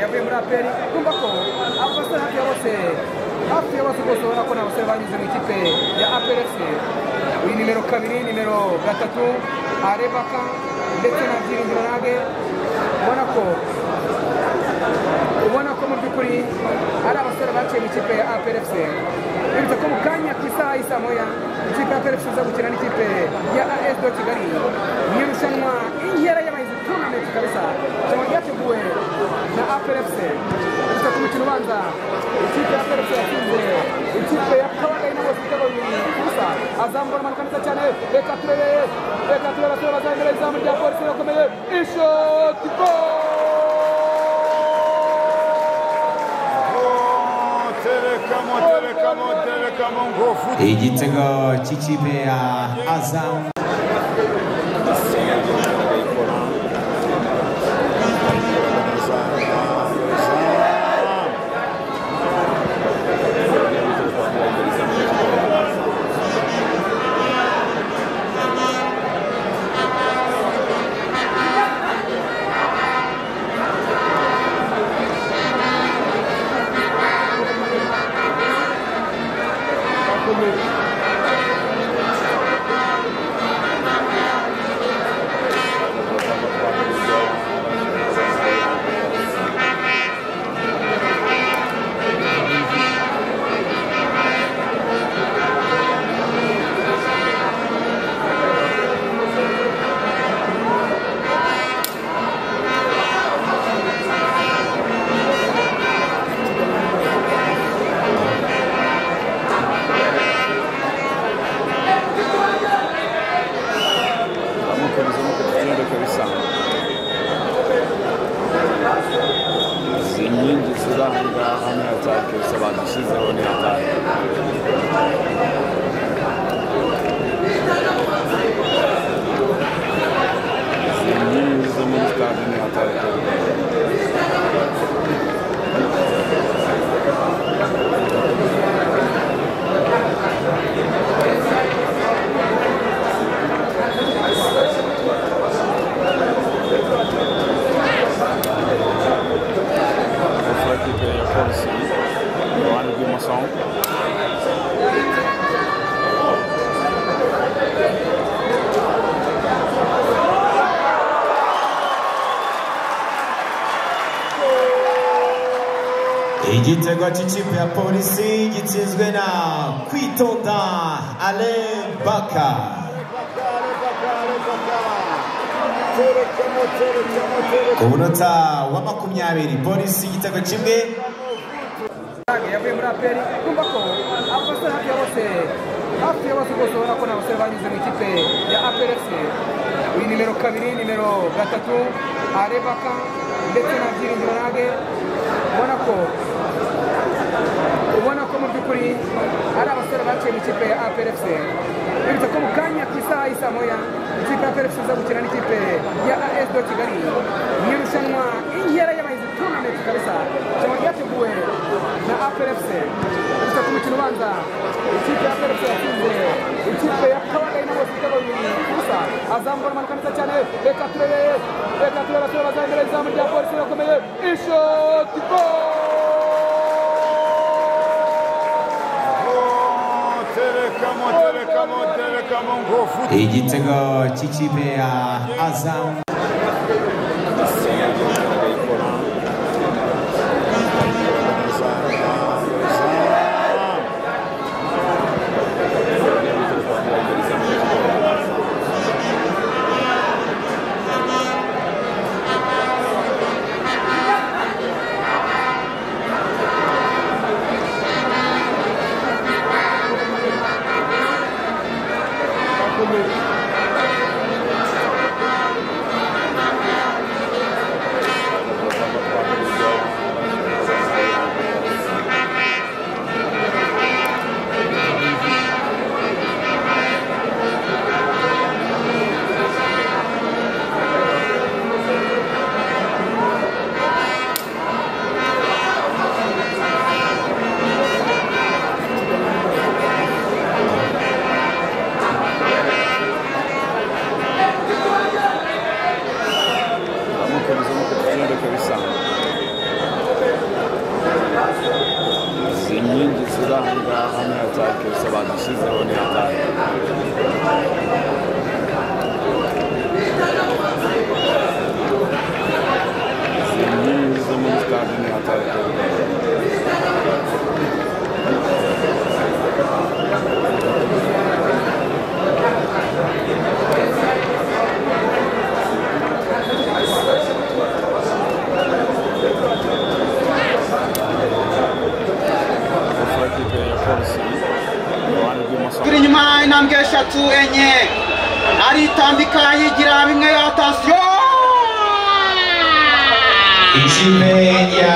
yavuye muri aperi kumva ko abasore hafi ya bose bose ubona ko ni abasore banyuze mu ikipe ya aperi fc uyu nimero 2 nimero 3 arebaka ndetse na byiringiro nage ubona ko mu by'ukuri ari abasore baciye mu ikipe ya aperi fc bivuze ko mu kanya ku isaha y'isa moya ikipe ya aperi fc iza gukina n'ikipe ya AS do Kigali mu irushanwa inkera y'abahizi tournament kabisa cyangwa ryateguwe na aperi fc bivuze ko umukino ubanza ikipe ya aperi fc yatsinze ikipe ya Kabagayi na bose ibitego 2 gusa azamura amanuka neza cyane reka turebe abasore bazamura izamu rya polisi bakomeye ishoti igitego cy'ikipe ya Azam igitego cy'ikipe ya polisi gitsinzwe na Kwitonda Alain Baka ku munota wa 20 polisi igitego kimwe yavuye muri aperi kumva ko abasore hafi ya bose bose ubona ko ni abasore banyuze mu ikipe ya aperi fc uyu nimero 2 nimero 3 arebaka ndetse na byiringiro nage ubona ko mu by'ukuri ari abasore baciye mu ikipe ya aperi fc bivuze ko mu kanya ku isaha y'isa moya ikipe ya aperi fc iza gukina n'ikipe ya AS do Kigali mu irushanwa inkera y'abahizi tournament kabisa cyangwa ryateguwe na aperi fc bivuze ko umukino ubanza ikipe ya aperi fc yatsinze ikipe ya Kabagayi na bose ibitego 2 gusa azamura amanuka neza cyane reka turebe abasore bazamura izamu rya polisi bakomeye ishoti igitego cy'ikipe ya Azam Inyuma intambwe eshatu enye aritambika yigira bimwe atasiyo ikipe ya